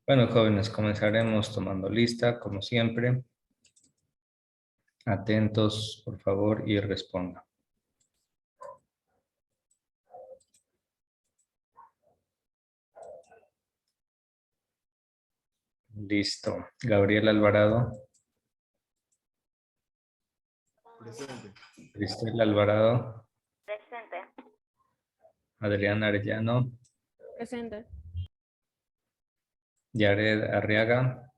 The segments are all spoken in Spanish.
Bueno, jóvenes, comenzaremos tomando lista, como siempre. Atentos, por favor, y respondan. Listo. Gabriel Alvarado. Presente. Cristel Alvarado. Presente. Adriana Arellano. Presente. Yared Arriaga.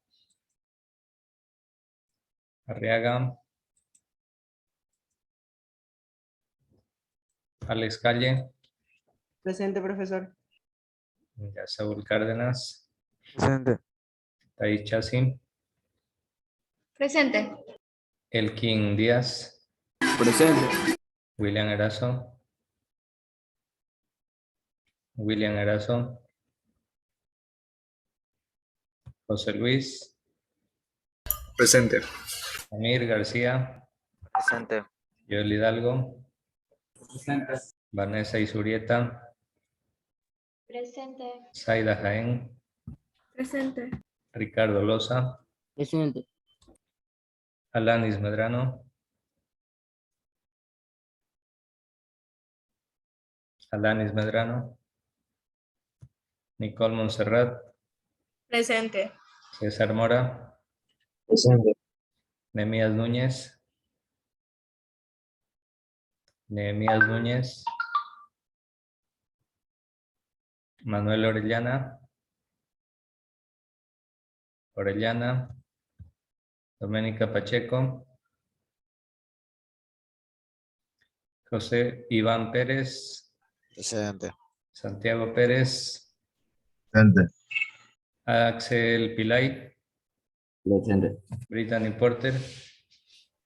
Arriaga. Alex Calle. Presente, profesor. Ya Saúl Cárdenas. Presente. Thais Chacín. Presente. Elkin Díaz. Presente. William Erazo. William Erazo. José Luis. Presente. Amir García. Presente. Joel Hidalgo. Presente. Vanessa Isurieta. Presente. Zaida Jaén. Presente. Ricardo Loza. Presente. Alanis Medrano. Alanis Medrano. Nicole Montserrat. Presente. César Mora. Presente. Nehemías Núñez. Nehemías Núñez. Manuel Orellana. Orellana. Doménica Pacheco. José Iván Pérez. Presente. Santiago Pérez. Presente. Axel Pilay. Presente. Brittany Porter.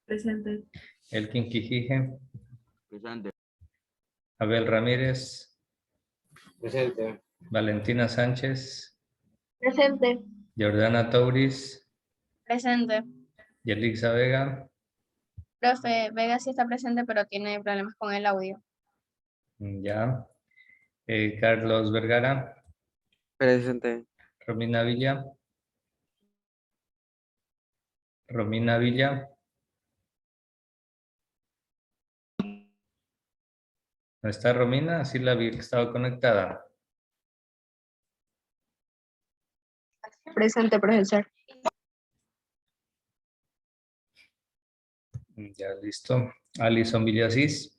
Presente. Elkin Quijije. Presente. Abel Ramírez. Presente. Valentina Sánchez. Presente. Jordana Tauris. Presente. Yelixa Vega. Profe, Vega sí está presente, pero tiene problemas con el audio. Ya. Carlos Vergara. Presente. Romina Villa. Romina Villa. ¿No está Romina? Sí la vi que estaba conectada. Presente, profesor. Ya, listo. Alison Villasís.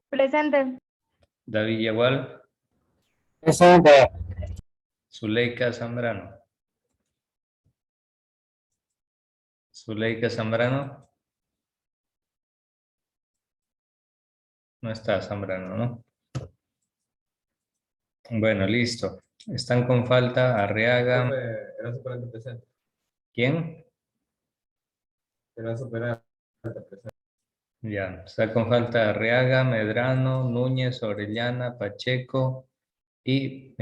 Presente. David Yagual. Presente. Zuleika Zambrano. Zuleika Zambrano. No está Zambrano, ¿no? Bueno, listo. Están con falta Arriaga. Era superante presente. ¿Quién? Era superante. Ya, está con falta Arriaga, Medrano, Núñez, Orellana, Pacheco y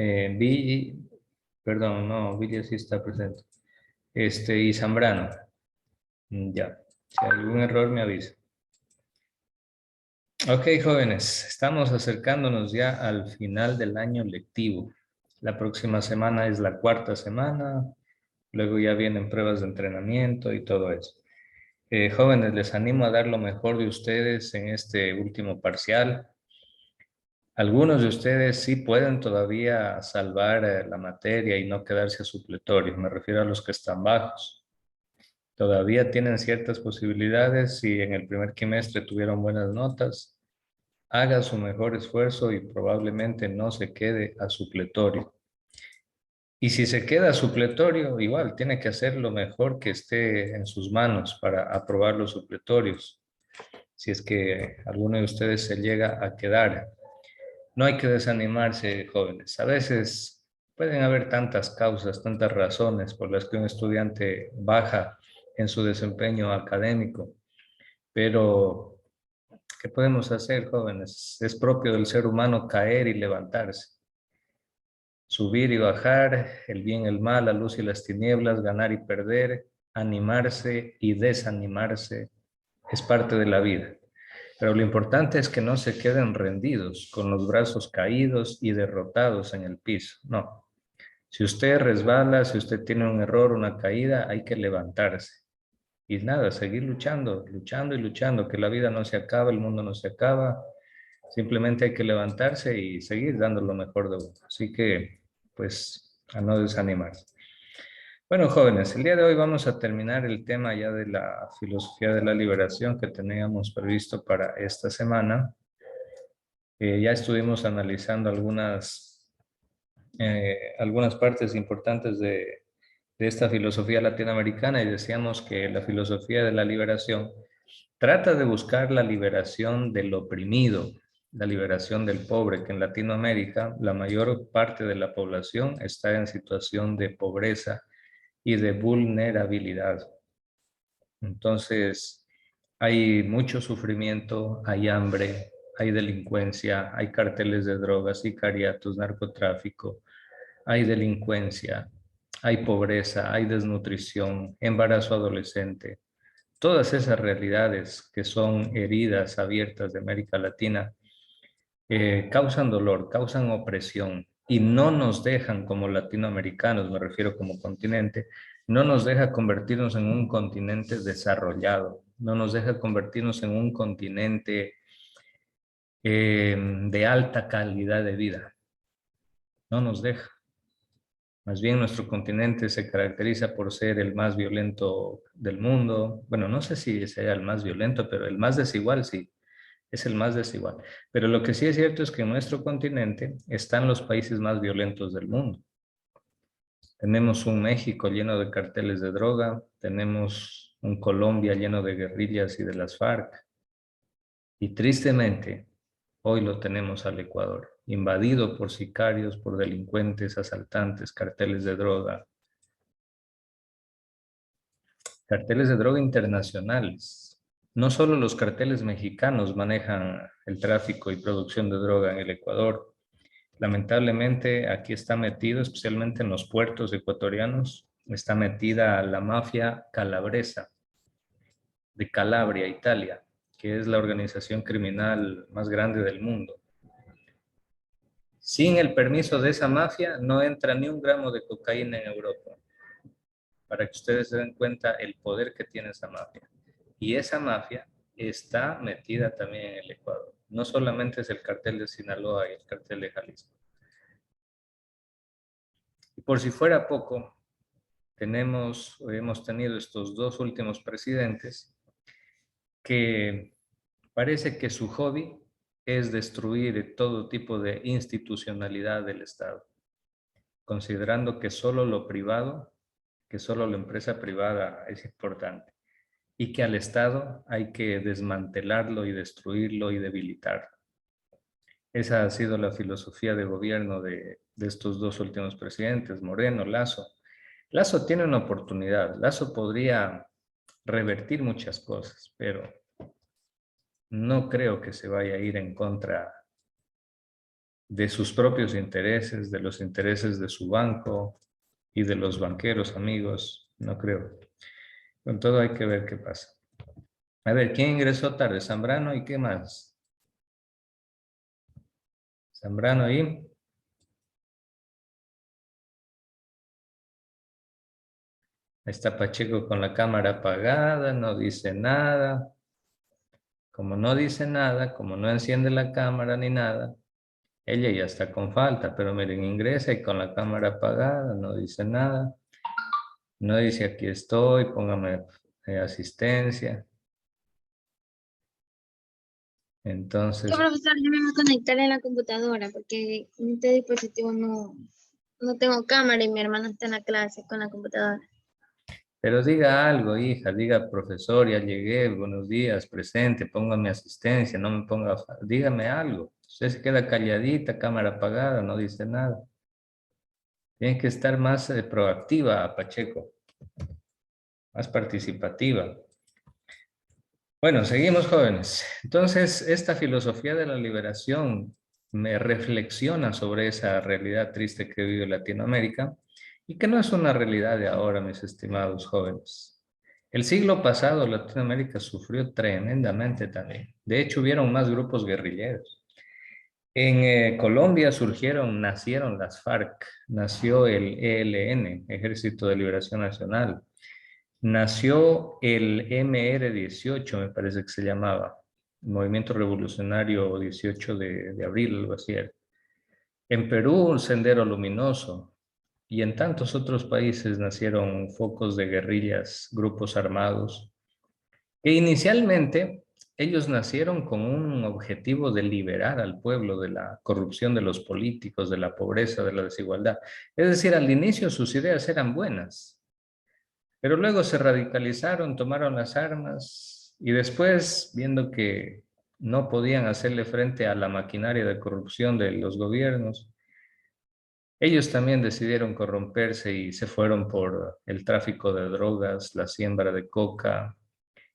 perdón, no, Villa sí está presente. Y Zambrano. Ya, si hay algún error me avisa. Ok, jóvenes, estamos acercándonos ya al final del año lectivo. La próxima semana es la cuarta semana, luego ya vienen pruebas de entrenamiento y todo eso. Jóvenes, les animo a dar lo mejor de ustedes en este último parcial. Algunos de ustedes sí pueden todavía salvar la materia y no quedarse a supletorio. Me refiero a los que están bajos. Todavía tienen ciertas posibilidades si en el primer trimestre tuvieron buenas notas. Haga su mejor esfuerzo y probablemente no se quede a supletorio. Y si se queda a supletorio, igual tiene que hacer lo mejor que esté en sus manos para aprobar los supletorios. Si es que alguno de ustedes se llega a quedar. No hay que desanimarse, jóvenes. A veces pueden haber tantas causas, tantas razones por las que un estudiante baja en su desempeño académico, pero ¿qué podemos hacer, jóvenes? Es propio del ser humano caer y levantarse, subir y bajar, el bien, el mal, la luz y las tinieblas, ganar y perder, animarse y desanimarse, es parte de la vida. Pero lo importante es que no se queden rendidos, con los brazos caídos y derrotados en el piso. No, Si usted resbala, si usted tiene un error, una caída, hay que levantarse. Y nada, seguir luchando, luchando y luchando, que la vida no se acaba, el mundo no se acaba. Simplemente hay que levantarse y seguir dando lo mejor de uno. Así que, pues, a no desanimarse. Bueno, jóvenes, el día de hoy vamos a terminar el tema ya de la filosofía de la liberación que teníamos previsto para esta semana. Ya estuvimos analizando algunas partes importantes de esta filosofía latinoamericana y decíamos que la filosofía de la liberación trata de buscar la liberación del oprimido, la liberación del pobre, que en Latinoamérica la mayor parte de la población está en situación de pobreza y de vulnerabilidad. Entonces, hay mucho sufrimiento, hay hambre, hay delincuencia, hay carteles de drogas, sicariatos, narcotráfico, hay delincuencia, hay pobreza, hay desnutrición, embarazo adolescente. Todas esas realidades que son heridas abiertas de América Latina causan dolor, causan opresión y no nos dejan como latinoamericanos, me refiero como continente, no nos deja convertirnos en un continente desarrollado, no nos deja convertirnos en un continente de alta calidad de vida, no nos deja. Más bien nuestro continente se caracteriza por ser el más violento del mundo. Bueno, no sé si sea el más violento, pero el más desigual sí, es el más desigual. Pero lo que sí es cierto es que en nuestro continente están los países más violentos del mundo. Tenemos un México lleno de carteles de droga, tenemos un Colombia lleno de guerrillas y de las FARC. Y tristemente, hoy lo tenemos al Ecuador, invadido por sicarios, por delincuentes, asaltantes, carteles de droga internacionales. No solo los carteles mexicanos manejan el tráfico y producción de droga en el Ecuador. Lamentablemente aquí está metido, especialmente en los puertos ecuatorianos, está metida la mafia calabresa de Calabria, Italia, que es la organización criminal más grande del mundo. Sin el permiso de esa mafia no entra ni un gramo de cocaína en Europa. Para que ustedes se den cuenta el poder que tiene esa mafia. Y esa mafia está metida también en el Ecuador. No solamente es el cartel de Sinaloa y el cartel de Jalisco. Y por si fuera poco, hemos tenido estos dos últimos presidentes que parece que su hobby es destruir todo tipo de institucionalidad del Estado, considerando que solo lo privado, que solo la empresa privada es importante y que al Estado hay que desmantelarlo y destruirlo y debilitarlo. Esa ha sido la filosofía de gobierno de estos dos últimos presidentes, Moreno, Lasso. Lasso tiene una oportunidad. Lasso podría revertir muchas cosas, pero no creo que se vaya a ir en contra de sus propios intereses, de los intereses de su banco y de los banqueros amigos. No creo. Con todo hay que ver qué pasa. A ver, ¿quién ingresó tarde? Zambrano y qué más. Zambrano y... Ahí está Pacheco con la cámara apagada, no dice nada. Como no dice nada, como no enciende la cámara ni nada, ella ya está con falta, pero miren, ingresa y con la cámara apagada, no dice nada. No dice aquí estoy, póngame asistencia. Entonces, Profesor, yo me voy a conectar en la computadora porque en este dispositivo no tengo cámara y mi hermano está en la clase con la computadora. pero diga algo, hija, diga, profesor, ya llegué, buenos días, presente, póngame asistencia, no me ponga, dígame algo. Usted se queda calladita, cámara apagada, no dice nada. Tiene que estar más proactiva, Pacheco, más participativa. Bueno, seguimos, jóvenes. Entonces, esta filosofía de la liberación me reflexiona sobre esa realidad triste que vive Latinoamérica y que no es una realidad de ahora, mis estimados jóvenes. El siglo pasado Latinoamérica sufrió tremendamente también. De hecho, hubieron más grupos guerrilleros. En Colombia nacieron las FARC, nació el ELN, Ejército de Liberación Nacional, nació el MR-18, me parece que se llamaba, Movimiento Revolucionario 18 de abril, algo así era. En Perú, Sendero Luminoso, y en tantos otros países nacieron focos de guerrillas, grupos armados, que inicialmente ellos nacieron con un objetivo de liberar al pueblo de la corrupción de los políticos, de la pobreza, de la desigualdad. Es decir, al inicio sus ideas eran buenas, pero luego se radicalizaron, tomaron las armas y después, viendo que no podían hacerle frente a la maquinaria de corrupción de los gobiernos, ellos también decidieron corromperse y se fueron por el tráfico de drogas, la siembra de coca,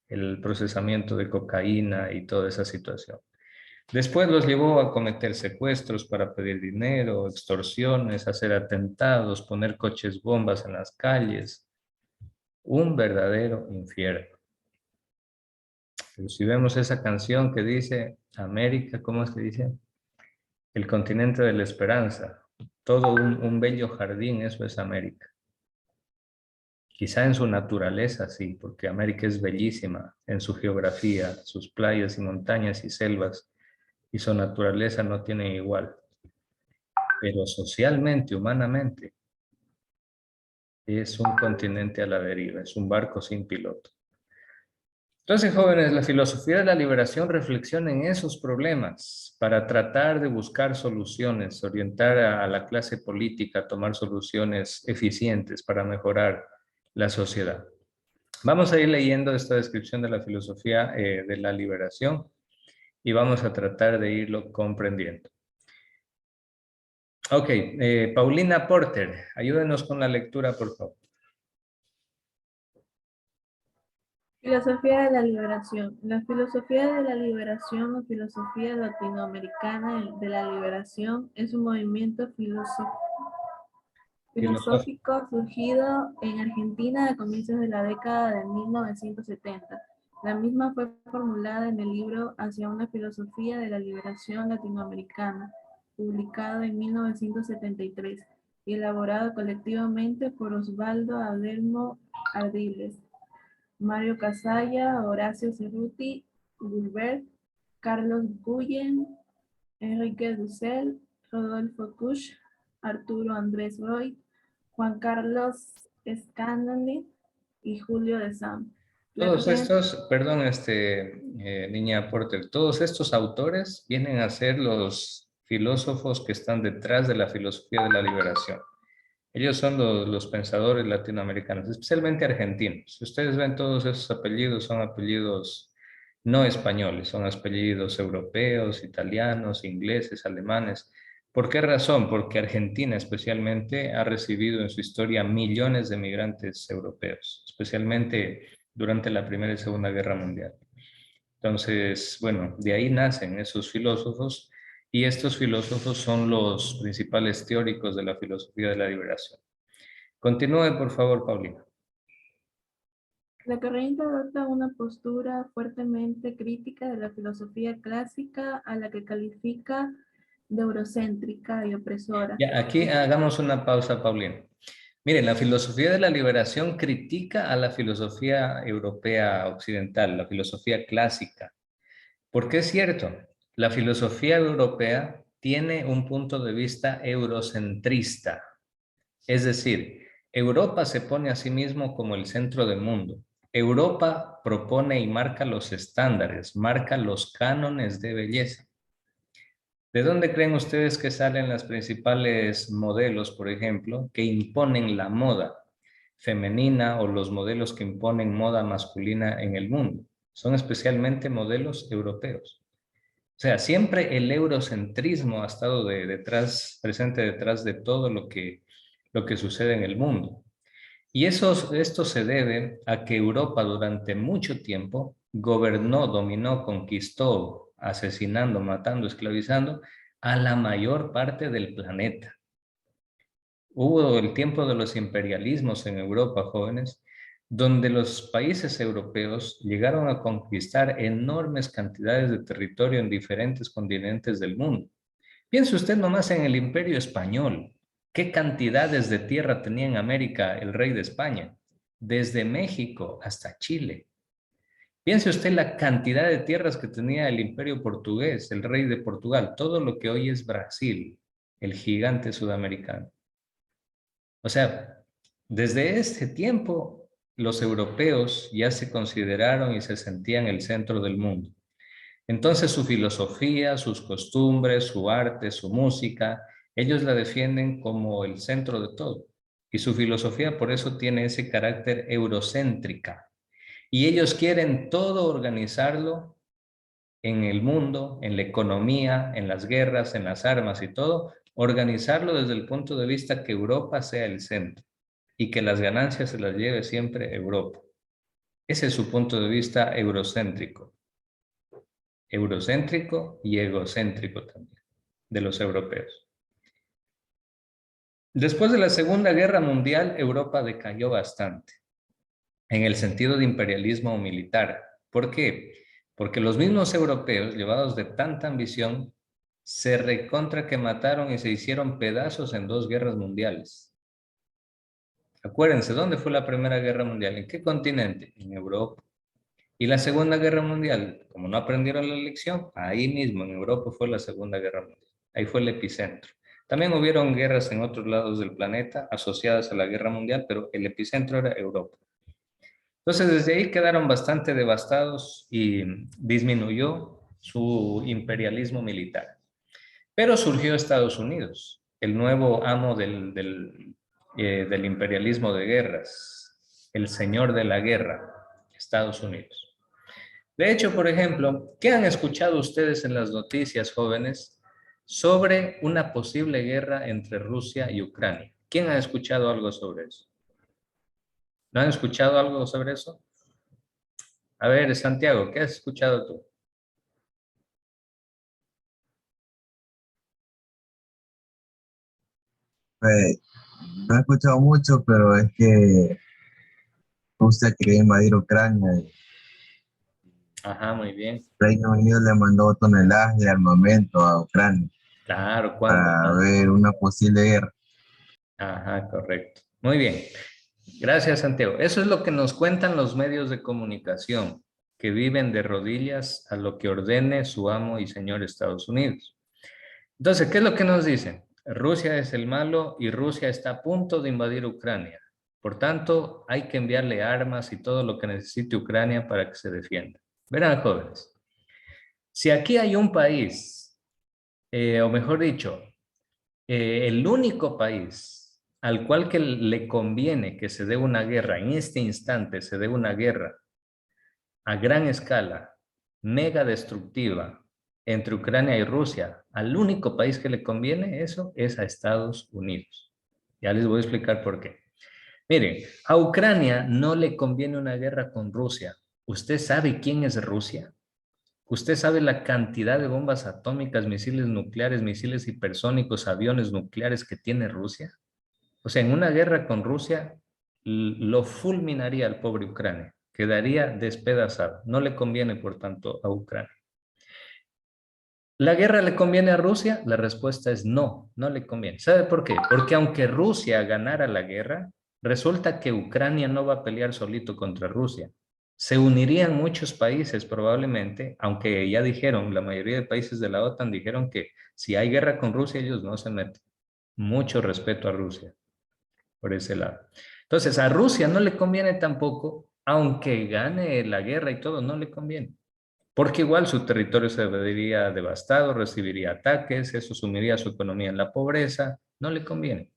el procesamiento de cocaína y toda esa situación. Después los llevó a cometer secuestros para pedir dinero, extorsiones, hacer atentados, poner coches bombas en las calles. Un verdadero infierno. Pero si vemos esa canción que dice América, ¿cómo es que dice? El continente de la esperanza. Todo un bello jardín, eso es América. Quizá en su naturaleza, sí, porque América es bellísima en su geografía, sus playas y montañas y selvas, y su naturaleza no tiene igual. Pero socialmente, humanamente, es un continente a la deriva, es un barco sin piloto. Entonces, jóvenes, la filosofía de la liberación reflexiona en esos problemas para tratar de buscar soluciones, orientar a la clase política a tomar soluciones eficientes para mejorar la sociedad. Vamos a ir leyendo esta descripción de la filosofía de la liberación y vamos a tratar de irlo comprendiendo. Ok, Paulina Porter, ayúdenos con la lectura, por favor. Filosofía de la liberación. La filosofía de la liberación o filosofía latinoamericana de la liberación es un movimiento filosófico surgido en Argentina a comienzos de la década de 1970. La misma fue formulada en el libro Hacia una filosofía de la liberación latinoamericana, publicado en 1973 y elaborado colectivamente por Osvaldo Adelmo Ardiles, Mario Casalla, Horacio Cerruti, Gilbert, Carlos Guyen, Enrique Dussel, Rodolfo Kusch, Arturo Andrés Roy, Juan Carlos Scanlon y Julio de Sam. Todos estos, perdón, niña Porter, todos estos autores vienen a ser los filósofos que están detrás de la filosofía de la liberación. Ellos son los pensadores latinoamericanos, especialmente argentinos. Si ustedes ven todos esos apellidos, son apellidos no españoles, son apellidos europeos, italianos, ingleses, alemanes. ¿Por qué razón? Porque Argentina especialmente ha recibido en su historia millones de migrantes europeos, especialmente durante la Primera y Segunda Guerra Mundial. Entonces, bueno, de ahí nacen esos filósofos y estos filósofos son los principales teóricos de la filosofía de la liberación. Continúe, por favor, Paulina. La corriente adopta una postura fuertemente crítica de la filosofía clásica, a la que califica de eurocéntrica y opresora. Ya, aquí hagamos una pausa, Paulina. Miren, la filosofía de la liberación critica a la filosofía europea occidental, la filosofía clásica. Porque es cierto, la filosofía europea tiene un punto de vista eurocentrista. Es decir, Europa se pone a sí mismo como el centro del mundo. Europa propone y marca los estándares, marca los cánones de belleza. ¿De dónde creen ustedes que salen los principales modelos, por ejemplo, que imponen la moda femenina o los modelos que imponen moda masculina en el mundo? Son especialmente modelos europeos. O sea, siempre el eurocentrismo ha estado presente detrás de todo lo que sucede en el mundo. Y esto se debe a que Europa durante mucho tiempo gobernó, dominó, conquistó, asesinando, matando, esclavizando a la mayor parte del planeta. Hubo el tiempo de los imperialismos en Europa, jóvenes, donde los países europeos llegaron a conquistar enormes cantidades de territorio en diferentes continentes del mundo. Piense usted nomás en el Imperio Español. ¿Qué cantidades de tierra tenía en América el rey de España? Desde México hasta Chile. Piense usted la cantidad de tierras que tenía el Imperio Portugués, el rey de Portugal, todo lo que hoy es Brasil, el gigante sudamericano. O sea, desde ese tiempo los europeos ya se consideraron y se sentían el centro del mundo. Entonces su filosofía, sus costumbres, su arte, su música, ellos la defienden como el centro de todo. Y su filosofía por eso tiene ese carácter eurocéntrica. Y ellos quieren todo organizarlo en el mundo, en la economía, en las guerras, en las armas y todo, organizarlo desde el punto de vista que Europa sea el centro y que las ganancias se las lleve siempre Europa. Ese es su punto de vista eurocéntrico. Eurocéntrico y egocéntrico también, de los europeos. Después de la Segunda Guerra Mundial, Europa decayó bastante en el sentido de imperialismo militar. ¿Por qué? Porque los mismos europeos, llevados de tanta ambición, se recontra que mataron y se hicieron pedazos en 2 guerras mundiales. Acuérdense, ¿dónde fue la Primera Guerra Mundial? ¿En qué continente? En Europa. Y la Segunda Guerra Mundial, como no aprendieron la lección, ahí mismo en Europa fue la Segunda Guerra Mundial. Ahí fue el epicentro. También hubieron guerras en otros lados del planeta asociadas a la Guerra Mundial, pero el epicentro era Europa. Entonces, desde ahí quedaron bastante devastados y disminuyó su imperialismo militar. Pero surgió Estados Unidos, el nuevo amo del imperialismo de guerras, el señor de la guerra, Estados Unidos. De hecho, por ejemplo, ¿qué han escuchado ustedes en las noticias, jóvenes, sobre una posible guerra entre Rusia y Ucrania? ¿Quién ha escuchado algo sobre eso? ¿No han escuchado algo sobre eso? A ver, Santiago, ¿qué has escuchado tú? Pues, no he escuchado mucho, pero es que Rusia quería invadir Ucrania y Ajá, muy bien. Reino Unido le mandó toneladas de armamento a Ucrania Claro, ¿cuánto? para ver una posible guerra. Ajá, correcto. Muy bien. Gracias, Santiago. Eso es lo que nos cuentan los medios de comunicación, que viven de rodillas a lo que ordene su amo y señor Estados Unidos. Entonces, ¿qué es lo que nos dicen? Rusia es el malo y Rusia está a punto de invadir Ucrania. Por tanto, hay que enviarle armas y todo lo que necesite Ucrania para que se defienda. Verán, jóvenes, si aquí hay un país, o mejor dicho, el único país al cual que le conviene que se dé una guerra, en este instante se dé una guerra a gran escala, mega destructiva, entre Ucrania y Rusia, al único país que le conviene eso es a Estados Unidos. Ya les voy a explicar por qué. Miren, a Ucrania no le conviene una guerra con Rusia. ¿Usted sabe quién es Rusia? ¿Usted sabe la cantidad de bombas atómicas, misiles nucleares, misiles hipersónicos, aviones nucleares que tiene Rusia? O sea, en una guerra con Rusia lo fulminaría al pobre Ucrania. Quedaría despedazado. No le conviene, por tanto, a Ucrania. ¿La guerra le conviene a Rusia? La respuesta es no, no le conviene. ¿Sabe por qué? Porque aunque Rusia ganara la guerra, resulta que Ucrania no va a pelear solito contra Rusia. Se unirían muchos países probablemente, aunque ya dijeron, la mayoría de países de la OTAN dijeron que si hay guerra con Rusia, ellos no se meten. Mucho respeto a Rusia por ese lado. Entonces, a Rusia no le conviene tampoco, aunque gane la guerra y todo, no le conviene. Porque igual su territorio se vería devastado, recibiría ataques, eso sumiría su economía en la pobreza, no le conviene.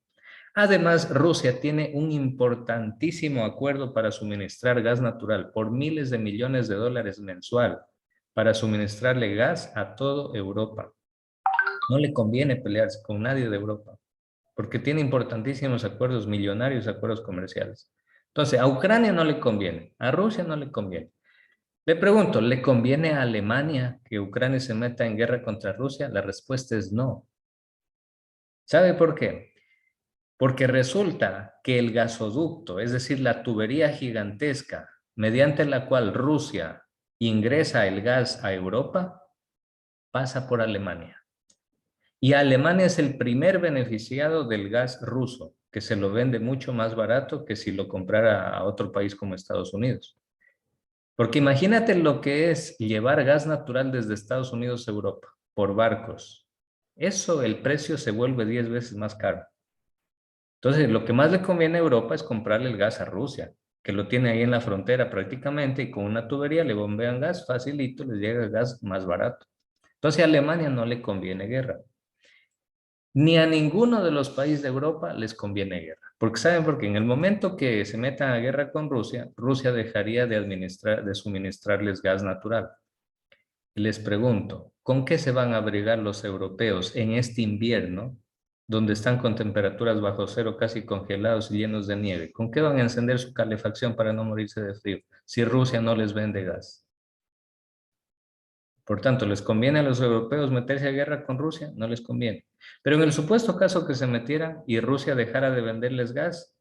Además, Rusia tiene un importantísimo acuerdo para suministrar gas natural por miles de millones de dólares mensual, para suministrarle gas a toda Europa. No le conviene pelearse con nadie de Europa, porque tiene importantísimos acuerdos millonarios, acuerdos comerciales. Entonces, a Ucrania no le conviene, a Rusia no le conviene. Le pregunto, ¿le conviene a Alemania que Ucrania se meta en guerra contra Rusia? La respuesta es no. ¿Sabe por qué? Porque resulta que el gasoducto, es decir, la tubería gigantesca mediante la cual Rusia ingresa el gas a Europa, pasa por Alemania. Y Alemania es el primer beneficiado del gas ruso, que se lo vende mucho más barato que si lo comprara a otro país como Estados Unidos. Porque imagínate lo que es llevar gas natural desde Estados Unidos a Europa por barcos. Eso, el precio se vuelve 10 veces más caro. Entonces, lo que más le conviene a Europa es comprarle el gas a Rusia, que lo tiene ahí en la frontera prácticamente y con una tubería le bombean gas, facilito, les llega gas más barato. Entonces, a Alemania no le conviene guerra. Ni a ninguno de los países de Europa les conviene guerra. Porque ¿saben por qué? En el momento que se metan a guerra con Rusia, Rusia dejaría de suministrarles gas natural. Y les pregunto, ¿con qué se van a abrigar los europeos en este invierno, donde están con temperaturas bajo cero, casi congelados y llenos de nieve? ¿Con qué van a encender su calefacción para no morirse de frío si Rusia no les vende gas? Por tanto, ¿les conviene a los europeos meterse a guerra con Rusia? No les conviene. Pero en el supuesto caso que se metieran y Rusia dejara de venderles gas,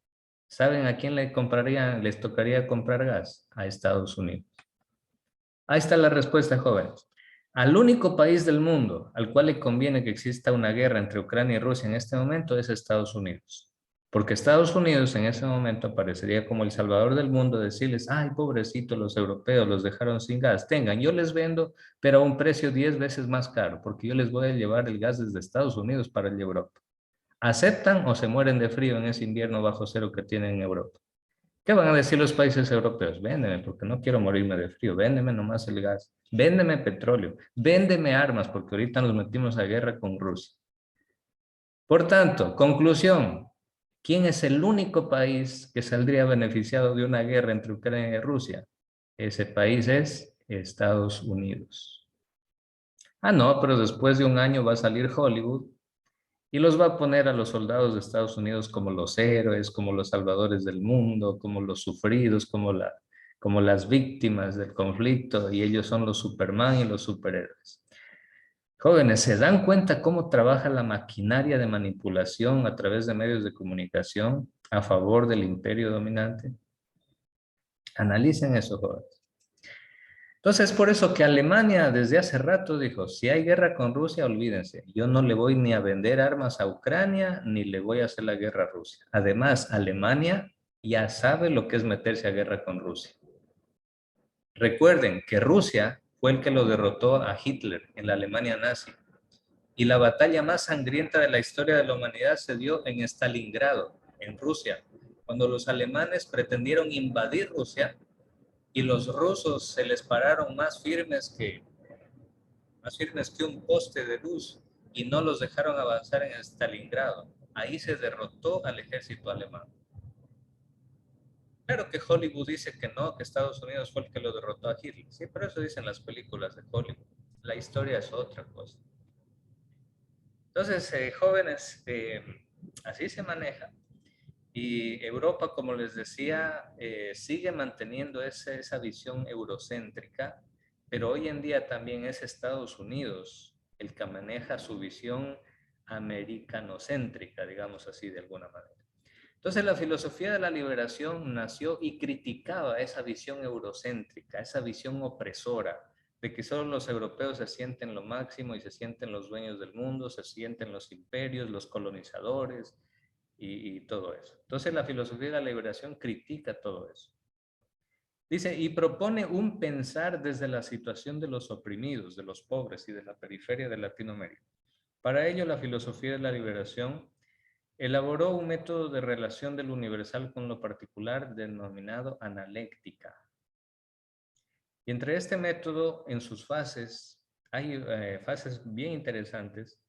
¿saben a quién les tocaría comprar gas? A Estados Unidos. Ahí está la respuesta, jóvenes. Al único país del mundo al cual le conviene que exista una guerra entre Ucrania y Rusia en este momento es Estados Unidos. Porque Estados Unidos en ese momento aparecería como el salvador del mundo, decirles, ay, pobrecito, los europeos los dejaron sin gas. Tengan, yo les vendo, pero a un precio 10 veces más caro, porque yo les voy a llevar el gas desde Estados Unidos para el Europa. ¿Aceptan o se mueren de frío en ese invierno bajo cero que tienen en Europa? ¿Qué van a decir los países europeos? Véndeme, porque no quiero morirme de frío. Véndeme nomás el gas. Véndeme petróleo. Véndeme armas, porque ahorita nos metimos a guerra con Rusia. Por tanto, conclusión. ¿Quién es el único país que saldría beneficiado de una guerra entre Ucrania y Rusia? Ese país es Estados Unidos. Ah, no, pero después de un año va a salir Hollywood y los va a poner a los soldados de Estados Unidos como los héroes, como los salvadores del mundo, como los sufridos, como las víctimas del conflicto, y ellos son los Superman y los superhéroes. Jóvenes, ¿se dan cuenta cómo trabaja la maquinaria de manipulación a través de medios de comunicación a favor del imperio dominante? Analicen eso, jóvenes. Entonces, por eso que Alemania desde hace rato dijo, si hay guerra con Rusia, olvídense, yo no le voy ni a vender armas a Ucrania, ni le voy a hacer la guerra a Rusia. Además, Alemania ya sabe lo que es meterse a guerra con Rusia. Recuerden que Rusia fue el que lo derrotó a Hitler en la Alemania nazi. Y la batalla más sangrienta de la historia de la humanidad se dio en Stalingrado, en Rusia, cuando los alemanes pretendieron invadir Rusia y los rusos se les pararon más firmes que un poste de luz y no los dejaron avanzar en Stalingrado. Ahí se derrotó al ejército alemán. Claro que Hollywood dice que no, que Estados Unidos fue el que lo derrotó a Hitler. Sí, pero eso dicen las películas de Hollywood. La historia es otra cosa. Entonces, jóvenes, así se maneja. Y Europa, como les decía, sigue manteniendo esa visión eurocéntrica, pero hoy en día también es Estados Unidos el que maneja su visión americanocéntrica, digamos así, de alguna manera. Entonces, la filosofía de la liberación nació y criticaba esa visión eurocéntrica, esa visión opresora, de que solo los europeos se sienten lo máximo y se sienten los dueños del mundo, se sienten los imperios, los colonizadores y todo eso. Entonces la filosofía de la liberación critica todo eso. Dice, y propone un pensar desde la situación de los oprimidos, de los pobres y de la periferia de Latinoamérica. Para ello, la filosofía de la liberación elaboró un método de relación del universal con lo particular denominado analéctica. Y entre este método, en sus fases, hay fases bien interesantes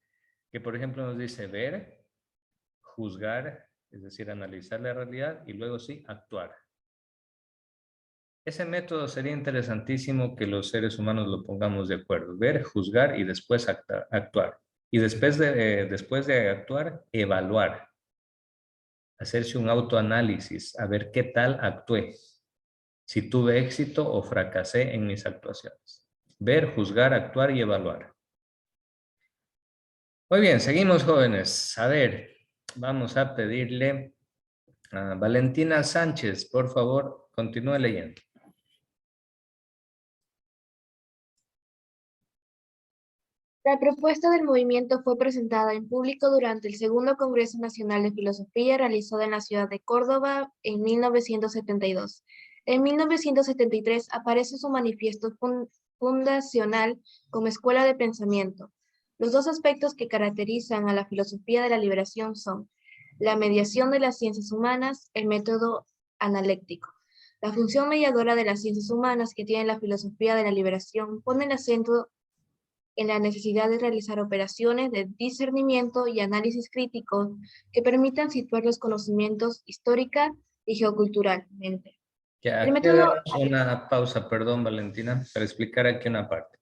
que, por ejemplo, nos dice ver, juzgar, es decir, analizar la realidad y luego sí, actuar. Ese método sería interesantísimo que los seres humanos lo pongamos de acuerdo. Ver, juzgar y después actuar. Y después de actuar, evaluar. Hacerse un autoanálisis, a ver qué tal actué. Si tuve éxito o fracasé en mis actuaciones. Ver, juzgar, actuar y evaluar. Muy bien, seguimos, jóvenes. A ver, vamos a pedirle a Valentina Sánchez, por favor, continúe leyendo. La propuesta del movimiento fue presentada en público durante el Segundo Congreso Nacional de Filosofía realizado en la ciudad de Córdoba en 1972. En 1973 aparece su manifiesto fundacional como escuela de pensamiento. Los dos aspectos que caracterizan a la filosofía de la liberación son la mediación de las ciencias humanas, el método analéctico. La función mediadora de las ciencias humanas que tiene la filosofía de la liberación pone el acento en la necesidad de realizar operaciones de discernimiento y análisis crítico que permitan situar los conocimientos histórica y geoculturalmente. Ya, El aquí método hagamos una pausa, perdón, Valentina, para explicar aquí una parte.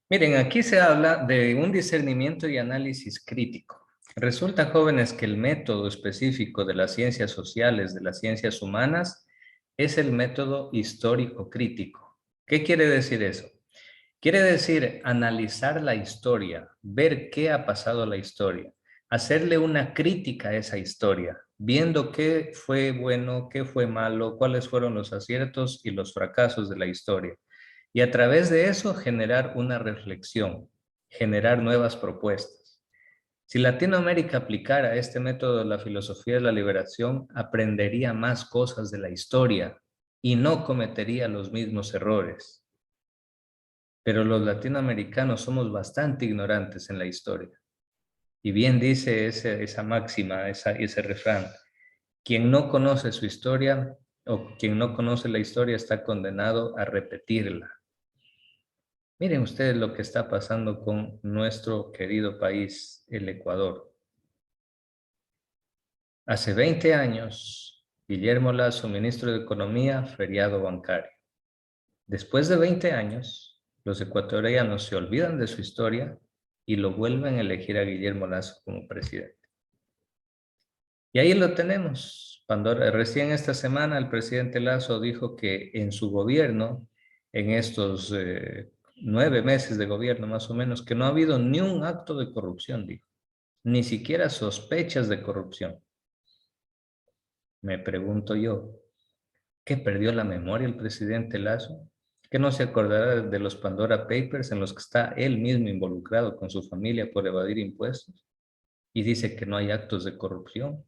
Miren, aquí se habla de un discernimiento y análisis crítico. Resulta, jóvenes, que el método específico de las ciencias sociales, de las ciencias humanas, es el método histórico crítico. ¿Qué quiere decir eso? Quiere decir analizar la historia, ver qué ha pasado en la historia, hacerle una crítica a esa historia, viendo qué fue bueno, qué fue malo, cuáles fueron los aciertos y los fracasos de la historia. Y a través de eso generar una reflexión, generar nuevas propuestas. Si Latinoamérica aplicara este método de la filosofía de la liberación, aprendería más cosas de la historia y no cometería los mismos errores. Pero los latinoamericanos somos bastante ignorantes en la historia. Y bien dice esa máxima, ese refrán: quien no conoce su historia o quien no conoce la historia está condenado a repetirla. Miren ustedes lo que está pasando con nuestro querido país, el Ecuador. Hace 20 años, Guillermo Lasso, ministro de Economía, feriado bancario. Después de 20 años, los ecuatorianos se olvidan de su historia y lo vuelven a elegir a Guillermo Lasso como presidente. Y ahí lo tenemos. Pandora, recién esta semana el presidente Lasso dijo que en su gobierno, en estos 9 meses de gobierno más o menos, que no ha habido ni un acto de corrupción, dijo. Ni siquiera sospechas de corrupción. Me pregunto yo, ¿qué perdió la memoria el presidente Lasso? ¿Que no se acordará de los Pandora Papers en los que está él mismo involucrado con su familia por evadir impuestos? Y dice que no hay actos de corrupción.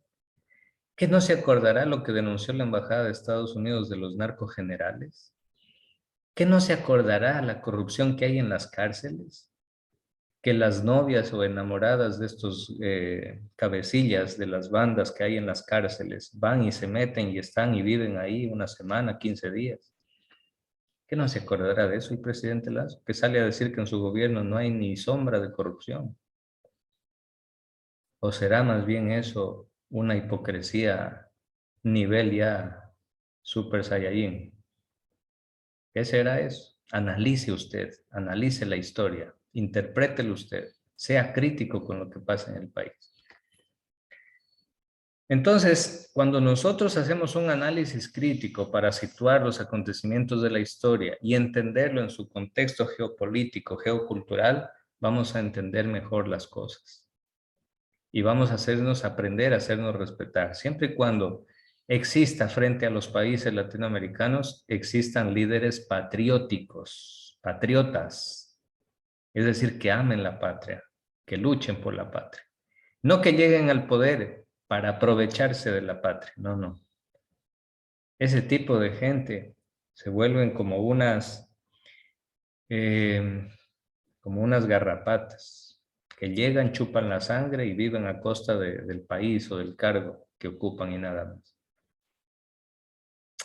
¿Que no se acordará lo que denunció la Embajada de Estados Unidos de los narcogenerales? ¿Que no se acordará la corrupción que hay en las cárceles? Que las novias o enamoradas de estos cabecillas de las bandas que hay en las cárceles van y se meten y están y viven ahí una semana, 15 días. ¿Qué no se acordará de eso el presidente Lasso? Que sale a decir que en su gobierno no hay ni sombra de corrupción. ¿O será más bien eso una hipocresía nivel ya super saiyajin? ¿Qué será eso? Analice usted, analice la historia, interprételo usted, sea crítico con lo que pasa en el país. Entonces, cuando nosotros hacemos un análisis crítico para situar los acontecimientos de la historia y entenderlo en su contexto geopolítico, geocultural, vamos a entender mejor las cosas. Y vamos a aprender a hacernos respetar, siempre y cuando exista frente a los países latinoamericanos, existan líderes patrióticos, patriotas, es decir, que amen la patria, que luchen por la patria. No que lleguen al poder para aprovecharse de la patria, no, no. Ese tipo de gente se vuelven como unas garrapatas que llegan, chupan la sangre y viven a costa del país o del cargo que ocupan y nada más.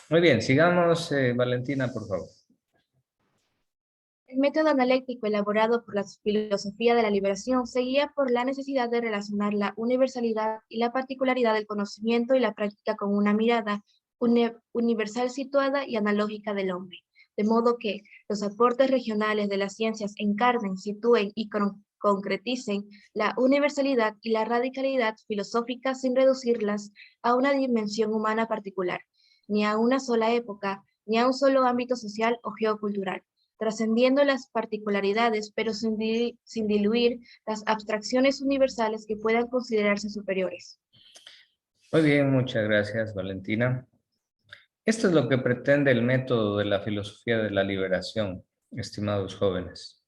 Muy bien, sigamos, Valentina, por favor. El método analéctico elaborado por la filosofía de la liberación se guía por la necesidad de relacionar la universalidad y la particularidad del conocimiento y la práctica con una mirada universal situada y analógica del hombre, de modo que los aportes regionales de las ciencias encarnen, sitúen y concreticen la universalidad y la radicalidad filosófica sin reducirlas a una dimensión humana particular, ni a una sola época, ni a un solo ámbito social o geocultural, trascendiendo las particularidades, pero sin diluir las abstracciones universales que puedan considerarse superiores. Muy bien, muchas gracias, Valentina. Esto es lo que pretende el método de la filosofía de la liberación, estimados jóvenes.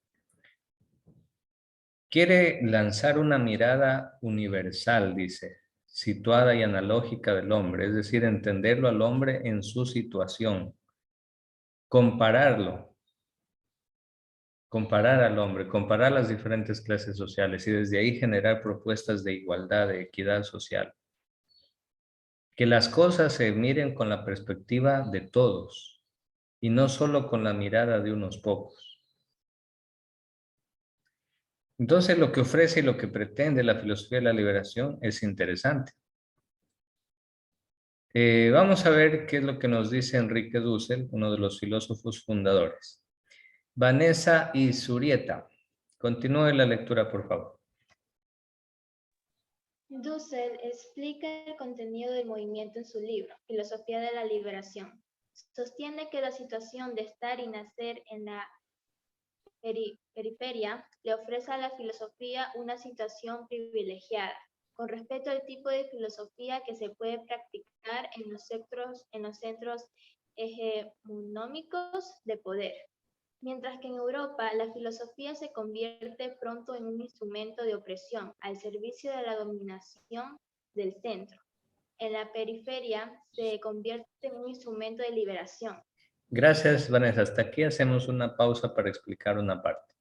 Quiere lanzar una mirada universal, dice, situada y analógica del hombre, es decir, entenderlo al hombre en su situación, compararlo, comparar al hombre, comparar las diferentes clases sociales y desde ahí generar propuestas de igualdad, de equidad social. Que las cosas se miren con la perspectiva de todos y no solo con la mirada de unos pocos. Entonces lo que ofrece y lo que pretende la filosofía de la liberación es interesante. Vamos a ver qué es lo que nos dice Enrique Dussel, uno de los filósofos fundadores. Vanessa Izurieta, continúe la lectura, por favor. Dussel explica el contenido del movimiento en su libro, Filosofía de la Liberación. Sostiene que la situación de estar y nacer en la periferia le ofrece a la filosofía una situación privilegiada, con respecto al tipo de filosofía que se puede practicar en los centros hegemonómicos de poder. Mientras que en Europa la filosofía se convierte pronto en un instrumento de opresión al servicio de la dominación del centro. En la periferia se convierte en un instrumento de liberación. Gracias, Vanessa. Hasta aquí hacemos una pausa para explicar una parte.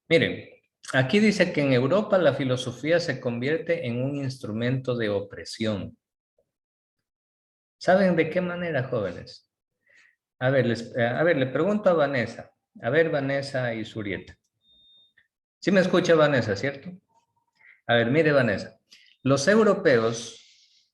Miren, aquí dice que en Europa la filosofía se convierte en un instrumento de opresión. ¿Saben de qué manera, jóvenes? A ver, le pregunto a Vanessa. A ver, Vanessa y Surieta. ¿Sí me escucha Vanessa, cierto? A ver, mire, Vanessa. Los europeos,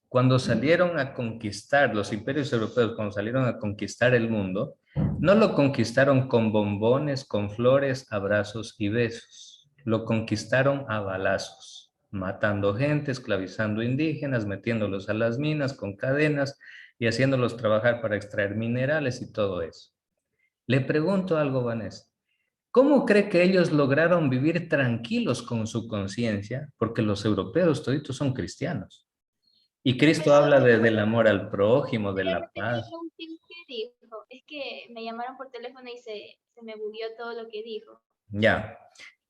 cuando salieron a conquistar, los imperios europeos, cuando salieron a conquistar el mundo, no lo conquistaron con bombones, con flores, abrazos y besos. Lo conquistaron a balazos, matando gente, esclavizando indígenas, metiéndolos a las minas con cadenas y haciéndolos trabajar para extraer minerales y todo eso. Le pregunto algo, Vanessa. ¿Cómo cree que ellos lograron vivir tranquilos con su conciencia? Porque los europeos toditos son cristianos. Y Cristo habla del amor al prójimo, de la paz. ¿Qué dijo? Es que me llamaron por teléfono y se me bugueó todo lo que dijo. Ya.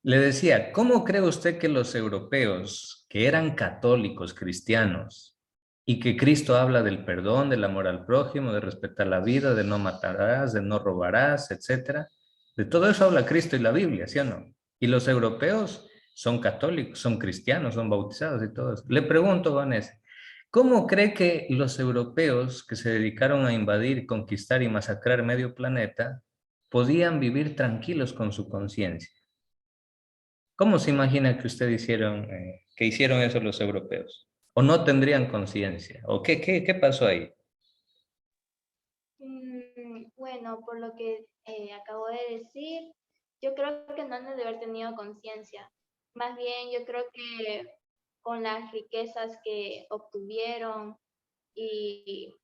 Le decía, ¿cómo cree usted que los europeos, que eran católicos, cristianos, y que Cristo habla del perdón, del amor al prójimo, de respetar la vida, de no matarás, de no robarás, etcétera? De todo eso habla Cristo y la Biblia, ¿sí o no? Y los europeos son católicos, son cristianos, son bautizados y todo eso. Le pregunto, Vanessa, ¿cómo cree que los europeos que se dedicaron a invadir, conquistar y masacrar medio planeta podían vivir tranquilos con su conciencia? ¿Cómo se imagina que ustedes que hicieron eso los europeos? ¿O no tendrían conciencia? ¿O qué pasó ahí? Bueno, por lo que acabo de decir, yo creo que no han de haber tenido conciencia. Más bien, yo creo que con las riquezas que obtuvieron y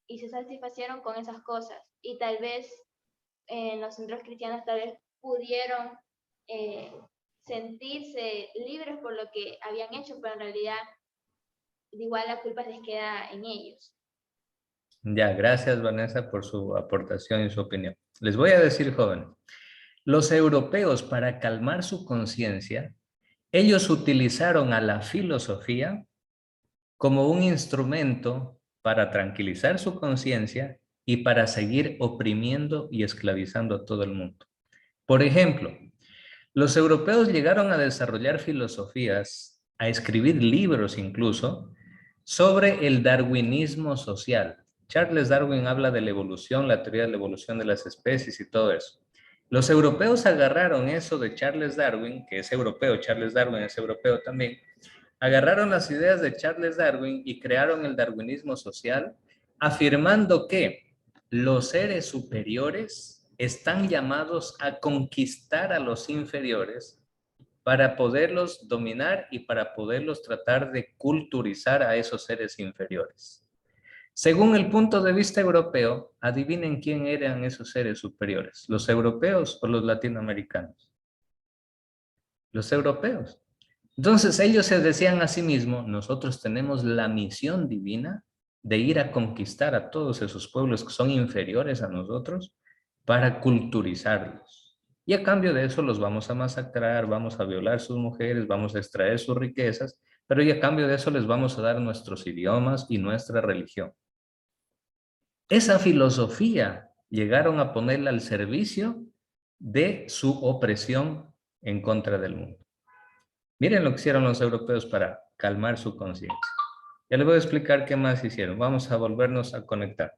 se satisfacieron con esas cosas. Y tal vez en los centros cristianos tal vez pudieron sentirse libres por lo que habían hecho, pero en realidad igual la culpa les queda en ellos. Ya, gracias Vanessa por su aportación y su opinión. Les voy a decir, jóvenes, los europeos para calmar su conciencia, ellos utilizaron a la filosofía como un instrumento para tranquilizar su conciencia y para seguir oprimiendo y esclavizando a todo el mundo. Por ejemplo, los europeos llegaron a desarrollar filosofías, a escribir libros incluso, sobre el darwinismo social. Charles Darwin habla de la evolución, la teoría de la evolución de las especies y todo eso. Los europeos agarraron eso de Charles Darwin, que es europeo, Charles Darwin es europeo también, agarraron las ideas de Charles Darwin y crearon el darwinismo social, afirmando que los seres superiores están llamados a conquistar a los inferiores para poderlos dominar y para poderlos tratar de culturizar a esos seres inferiores. Según el punto de vista europeo, adivinen quién eran esos seres superiores, ¿los europeos o los latinoamericanos? Los europeos. Entonces ellos se decían a sí mismos, nosotros tenemos la misión divina de ir a conquistar a todos esos pueblos que son inferiores a nosotros para culturizarlos. Y a cambio de eso los vamos a masacrar, vamos a violar sus mujeres, vamos a extraer sus riquezas, pero y a cambio de eso les vamos a dar nuestros idiomas y nuestra religión. Esa filosofía llegaron a ponerla al servicio de su opresión en contra del mundo. Miren lo que hicieron los europeos para calmar su conciencia. Ya les voy a explicar qué más hicieron. Vamos a volvernos a conectar.